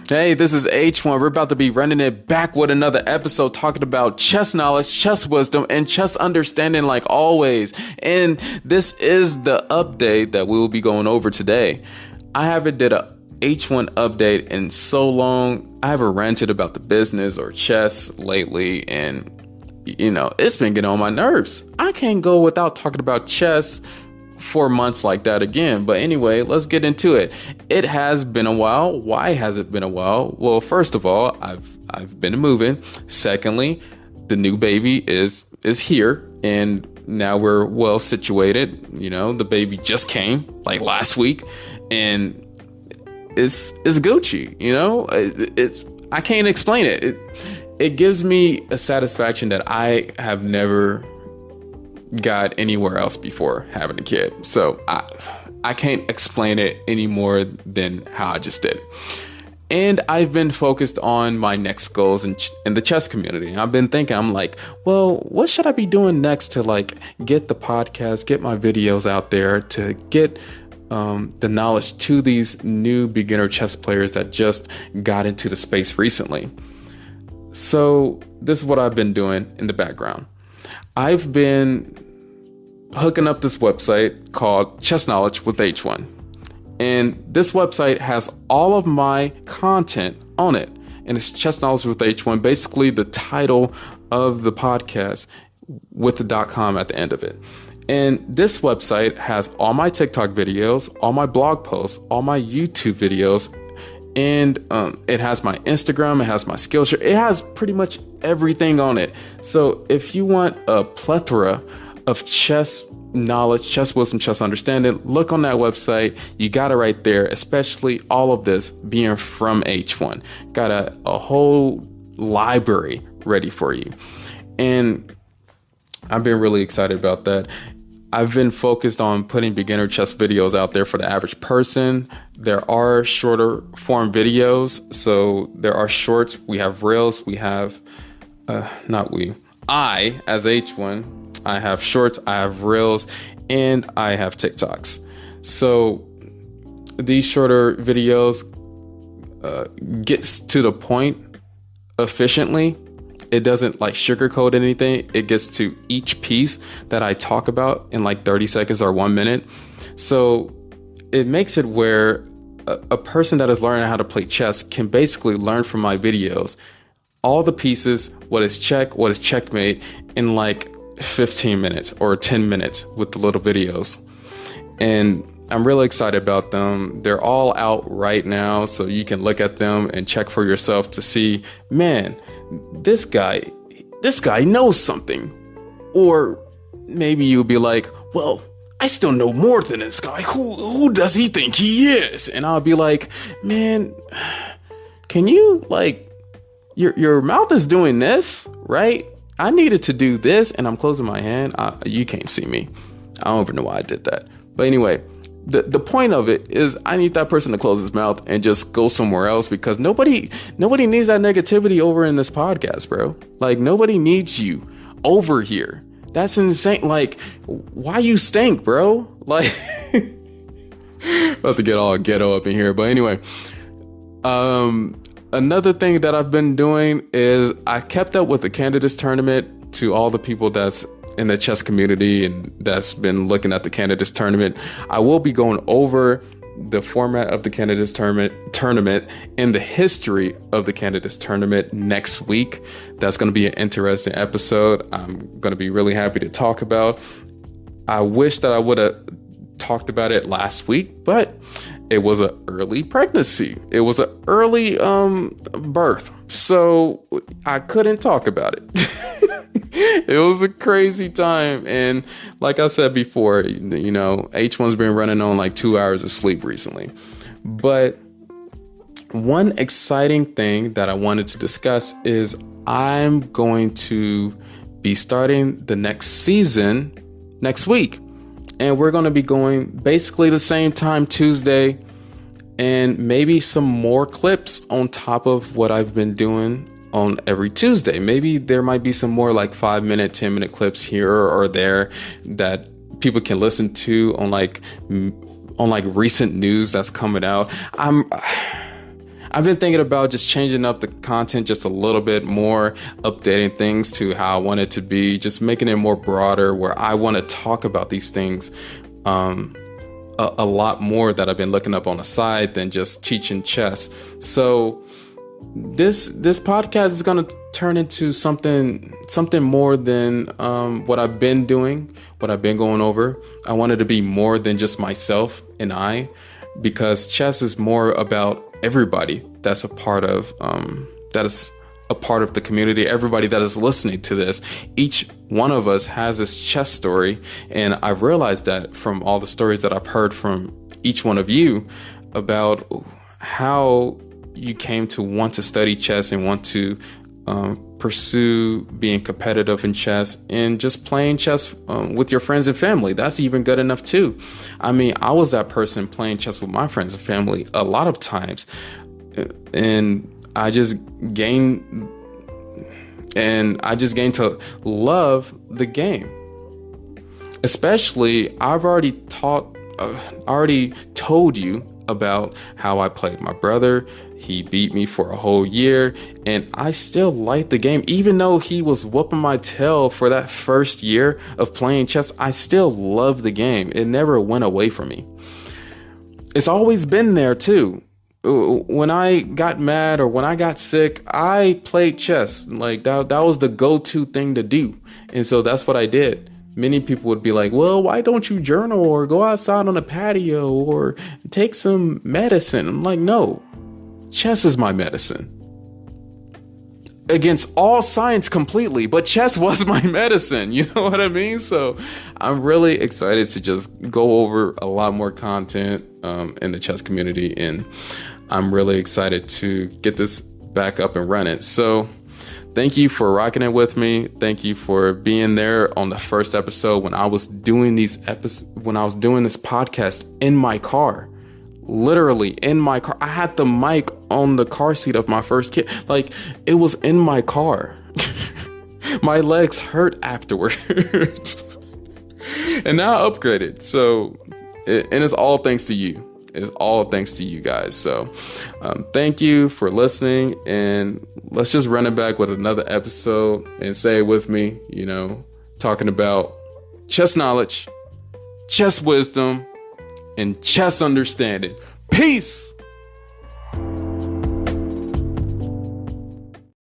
Hey, this is H1. We're about to be running it back with another episode talking about chess knowledge, chess wisdom, and chess understanding like always. And this is the update that we will be going over today. I haven't did a H1 update in so long. I haven't ranted about the business or chess lately, and it's been getting on my nerves. I can't go without talking about chess for months like that again. But anyway, let's get into it. It has been a while. Why has it been a while? Well, first of all, I've been moving. Secondly, the new baby is here, and now we're well situated. The baby just came like last week, and it's Gucci. I can't explain it. It gives me a satisfaction that I have never got anywhere else before having a kid. So I can't explain it any more than how I just did. And I've been focused on my next goals in the chess community. And I've been thinking, I'm like, well, what should I be doing next to get the podcast, get my videos out there, to get the knowledge to these new beginner chess players that just got into the space recently. So this is what I've been doing in the background. I've been hooking up this website called Chess Knowledge with H1. And this website has all of my content on it. And it's Chess Knowledge with H1, basically the title of the podcast with the .com at the end of it. And this website has all my TikTok videos, all my blog posts, all my YouTube videos, and it has my Instagram, it has my Skillshare, it has pretty much everything on it. So if you want a plethora of chess knowledge, chess wisdom, chess understanding, look on that website. You got it right there, especially all of this being from H1. Got a whole library ready for you. And I've been really excited about that. I've been focused on putting beginner chess videos out there for the average person. There are shorter form videos. So there are shorts. We have reels. We have, I, as H1, I have shorts, I have reels, and I have TikToks. So these shorter videos gets to the point efficiently. It doesn't sugarcoat anything. It gets to each piece that I talk about in 30 seconds or 1 minute. So it makes it where a person that is learning how to play chess can basically learn from my videos all the pieces, what is check, what is checkmate, in 15 minutes or 10 minutes with the little videos. And I'm really excited about them. They're all out right now, so you can look at them and check for yourself to see, man, this guy knows something. Or maybe you'll be like, well, I still know more than this guy. Who does he think he is? And I'll be like, man, can you your mouth is doing this, right? I needed to do this, and I'm closing my hand. You can't see me. I don't even know why I did that. But anyway, the point of it is I need that person to close his mouth and just go somewhere else, because nobody needs that negativity over in this podcast, bro. Nobody needs you over here. That's insane. Why you stink, bro? About to get all ghetto up in here. But anyway, another thing that I've been doing is I kept up with the candidates tournament. To all the people that's in the chess community and that's been looking at the candidates tournament, I will be going over the format of the candidates tournament and the history of the candidates tournament next week. That's going to be an interesting episode. I'm going to be really happy to talk about. I wish that I would have talked about it last week, but it was an early pregnancy. It was an early birth, so I couldn't talk about it. It was a crazy time. And like I said before, H1's been running on 2 hours of sleep recently. But one exciting thing that I wanted to discuss is I'm going to be starting the next season next week. And we're going to be going basically the same time, Tuesday, and maybe some more clips on top of what I've been doing on every Tuesday. Maybe there might be some more 5-minute, 10-minute clips here or there that people can listen to on recent news that's coming out. I'm I've been thinking about just changing up the content just a little bit more, updating things to how I want it to be, just making it more broader, where I want to talk about these things a lot more that I've been looking up on the side than just teaching chess. So this podcast is going to turn into something more than what I've been doing, what I've been going over. I want it to be more than just myself and I, because chess is more about everybody that's a part of the community, everybody that is listening to this. Each one of us has this chess story, and I've realized that from all the stories that I've heard from each one of you about how you came to want to study chess and want to pursue being competitive in chess, and just playing chess with your friends and family. That's even good enough too. I mean, I was that person playing chess with my friends and family a lot of times, and I just gained to love the game. Especially, I've already told you about how I played my brother. He beat me for a whole year, and I still like the game. Even though he was whooping my tail for that first year of playing chess, I still love the game. It never went away from me. It's always been there too. When I got mad or when I got sick, I played chess. Like that was the go-to thing to do. And so that's what I did. Many people would be like, well, why don't you journal or go outside on a patio or take some medicine? I'm like, no, chess is my medicine. Against all science completely, but chess was my medicine. You know what I mean? So I'm really excited to just go over a lot more content in the chess community, and I'm really excited to get this back up and running. So thank you for rocking it with me. Thank you for being there on the first episode when I was doing this podcast in my car. Literally in my car. I had the mic on the car seat of my first kid. Like, it was in my car. My legs hurt afterwards. And now I upgraded. So, and it's all thanks to you. It's all thanks to you guys. So thank you for listening, and let's just run it back with another episode and say it with me, talking about chess knowledge, chess wisdom, and chess understanding. Peace.